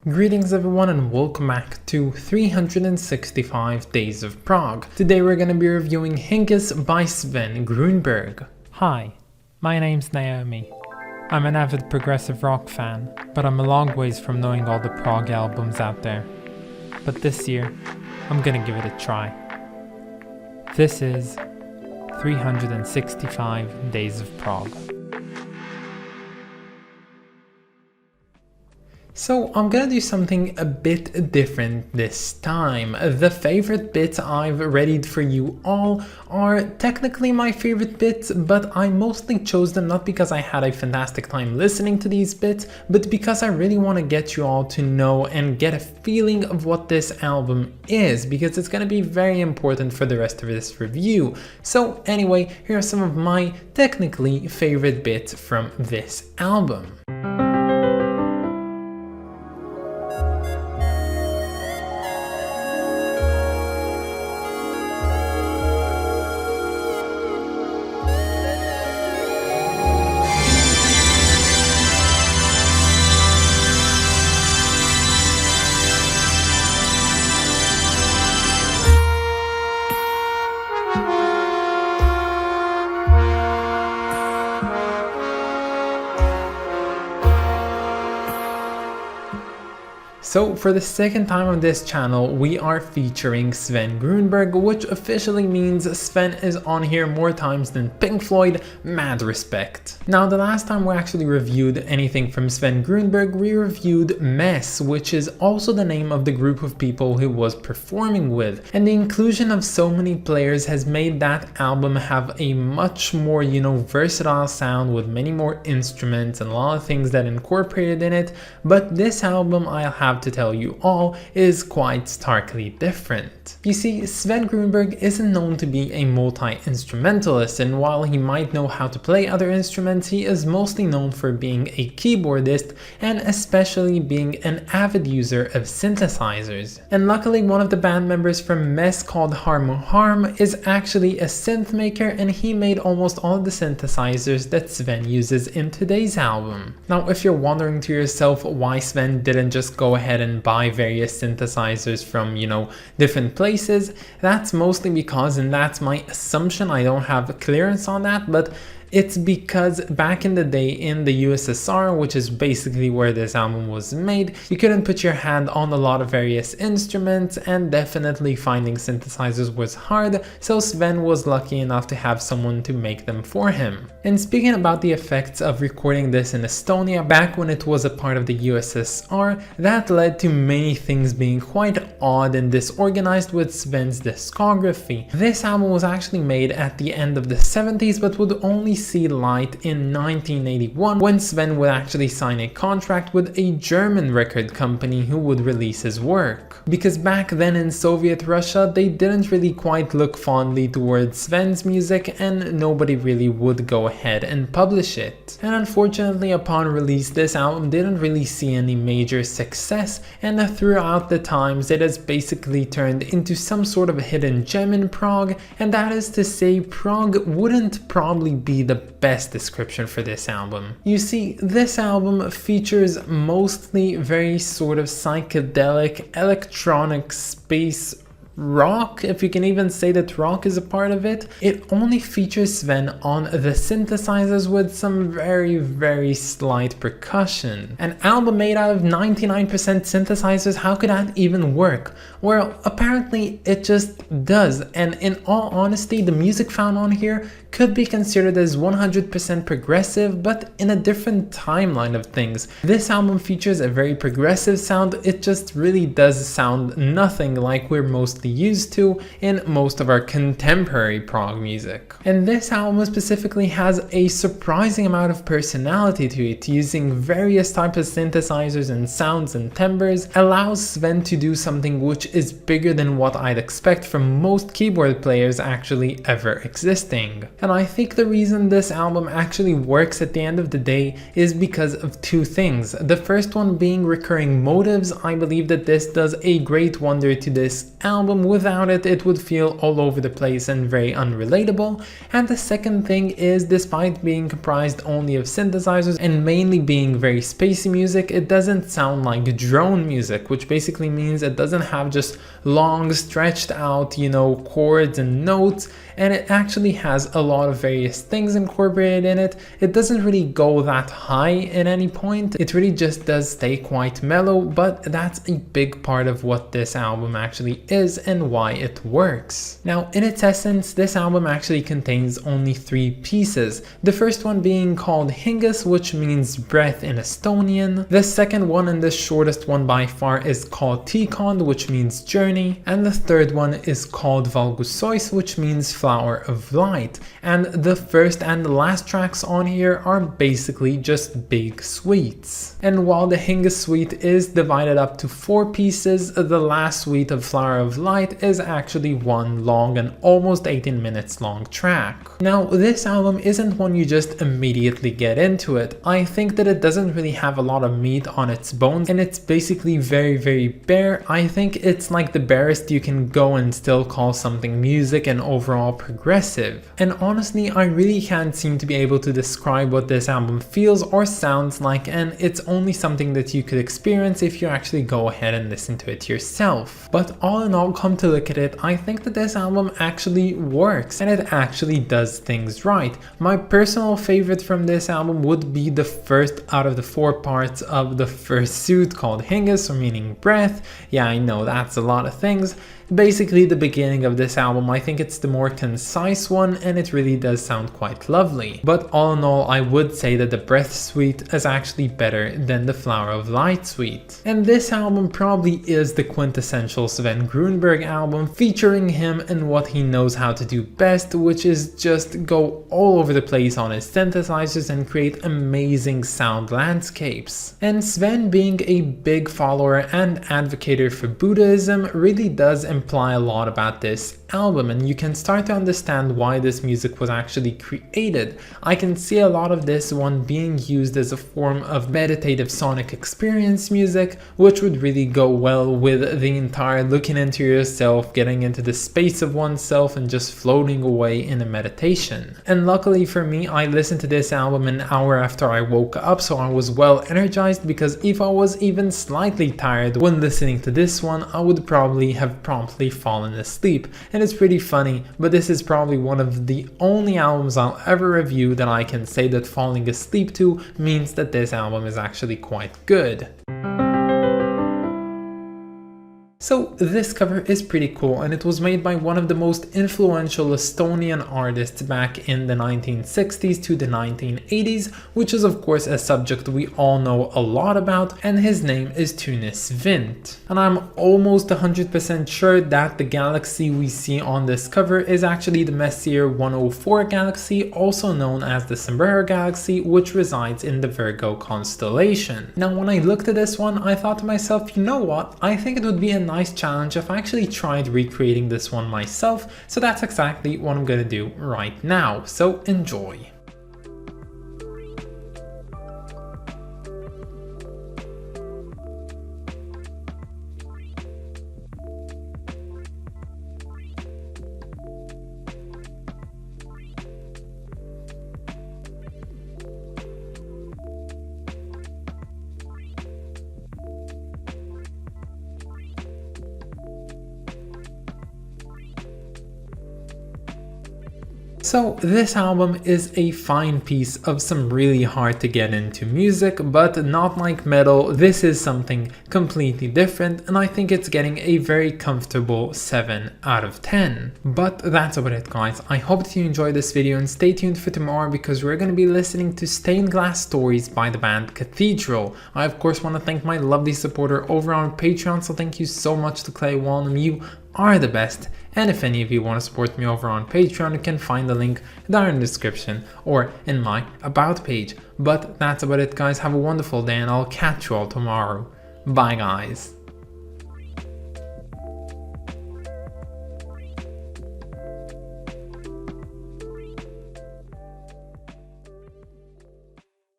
Greetings everyone and welcome back to 365 Days of Prog. Today we're gonna be reviewing Hingus by Sven Grünberg. Hi, my name's Naomi. I'm an avid progressive rock fan, but I'm a long ways from knowing all the prog albums out there. But this year, I'm gonna give it a try. This is 365 Days of Prog. So I'm gonna do something a bit different this time. The favorite bits I've readied for you all are technically my favorite bits, but I mostly chose them not because I had a fantastic time listening to these bits, but because I really want to get you all to know and get a feeling of what this album is, because it's gonna be very important for the rest of this review. So anyway, here are some of my technically favorite bits from this album. So for the second time on this channel, we are featuring Sven Grünberg, which officially means Sven is on here more times than Pink Floyd. Mad respect. Now the last time we actually reviewed anything from Sven Grünberg, we reviewed Mess, which is also the name of the group of people he was performing with. And the inclusion of so many players has made that album have a much more, versatile sound with many more instruments and a lot of things that incorporated in it. But this album, I'll have to tell you all, is quite starkly different. You see, Sven Grünberg isn't known to be a multi-instrumentalist, and while he might know how to play other instruments, he is mostly known for being a keyboardist and especially being an avid user of synthesizers. And luckily one of the band members from Mess, called Harmo Harm, is actually a synth maker, and he made almost all of the synthesizers that Sven uses in today's album. Now if you're wondering to yourself why Sven didn't just go ahead and buy various synthesizers from, different places, that's mostly because, and that's my assumption, I don't have clearance on that, but it's because back in the day in the USSR, which is basically where this album was made, you couldn't put your hand on a lot of various instruments, and definitely finding synthesizers was hard, so Sven was lucky enough to have someone to make them for him. And speaking about the effects of recording this in Estonia back when it was a part of the USSR, that led to many things being quite odd and disorganized with Sven's discography. This album was actually made at the end of the 70s, but would only see light in 1981 when Sven would actually sign a contract with a German record company who would release his work. Because back then in Soviet Russia, they didn't really quite look fondly towards Sven's music, and nobody really would go ahead and publish it. And unfortunately, upon release, this album didn't really see any major success, and throughout the times it has basically turned into some sort of a hidden gem in prog, and that is to say, prog wouldn't probably be the best description for this album. You see, this album features mostly very sort of psychedelic electronic space rock, if you can even say that rock is a part of it. It only features Sven on the synthesizers with some very slight percussion. An album made out of 99% synthesizers, how could that even work? Well, apparently it just does, and in all honesty, the music found on here could be considered as 100% progressive, but in a different timeline of things. This album features a very progressive sound, it just really does sound nothing like we're mostly used to in most of our contemporary prog music. And this album specifically has a surprising amount of personality to it, using various types of synthesizers and sounds and timbres, allows Sven to do something which is bigger than what I'd expect from most keyboard players actually ever existing. And I think the reason this album actually works at the end of the day is because of two things. The first one being recurring motives. I believe that this does a great wonder to this album. Without it, it would feel all over the place and very unrelatable. And the second thing is, despite being comprised only of synthesizers and mainly being very spacey music, it doesn't sound like drone music, which basically means it doesn't have just long stretched out, chords and notes, and it actually has a lot of various things incorporated in it. It doesn't really go that high at any point. It really just does stay quite mellow, but that's a big part of what this album actually is and why it works. Now, in its essence, this album actually contains only 3 pieces. The first one being called Hingus, which means breath in Estonian. The second one, and the shortest one by far, is called Tikond, which means journey. And the third one is called Valgusois, which means flower of light. And the first and the last tracks on here are basically just big suites. And while the Hingus suite is divided up to 4 pieces, the last suite of Flower of Light is actually one long and almost 18 minutes long track. Now, this album isn't one you just immediately get into it. I think that it doesn't really have a lot of meat on its bones, and it's basically very bare. I think it's like the barest you can go and still call something music and overall progressive. And honestly, I really can't seem to be able to describe what this album feels or sounds like, and it's only something that you could experience if you actually go ahead and listen to it yourself. But all in all, come to look at it, I think that this album actually works and it actually does things right. My personal favorite from this album would be the first out of the 4 parts of the first suit, called Hingus, or meaning breath. Yeah, I know that's a lot of things. Basically, the beginning of this album, I think it's the more concise one, and it really does sound quite lovely. But all in all, I would say that the Breath suite is actually better than the Flower of Light suite. And this album probably is the quintessential Sven Grünberg album, featuring him and what he knows how to do best, which is just go all over the place on his synthesizers and create amazing sound landscapes. And Sven, being a big follower and advocate for Buddhism, really does imply a lot about this album, and you can start to understand why this music was actually created. I can see a lot of this one being used as a form of meditative sonic experience music, which would really go well with the entire looking into yourself, getting into the space of oneself and just floating away in a meditation. And luckily for me, I listened to this album an hour after I woke up, so I was well energized, because if I was even slightly tired when listening to this one, I would probably have promptly fallen asleep. And it's pretty funny, but this is probably one of the only albums I'll ever review that I can say that falling asleep to means that this album is actually quite good. So this cover is pretty cool, and it was made by one of the most influential Estonian artists back in the 1960s to the 1980s, which is of course a subject we all know a lot about, and his name is Tunis Vint. And I'm almost 100% sure that the galaxy we see on this cover is actually the Messier 104 galaxy, also known as the Sombrero galaxy, which resides in the Virgo constellation. Now, when I looked at this one, I thought to myself, you know what, I think it would be a nice challenge if I actually tried recreating this one myself, so that's exactly what I'm gonna do right now, so enjoy. So this album is a fine piece of some really hard to get into music, but not like metal. This is something completely different, and I think it's getting a very comfortable 7 out of 10. But that's about it, guys. I hope that you enjoyed this video, and stay tuned for tomorrow because we're going to be listening to Stained Glass Stories by the band Cathedral. I of course want to thank my lovely supporter over on Patreon, so thank you so much to Clay Walnum. You are the best. And if any of you want to support me over on Patreon, you can find the link down in the description or in my about page. But that's about it, guys. Have a wonderful day, and I'll catch you all tomorrow. Bye, guys.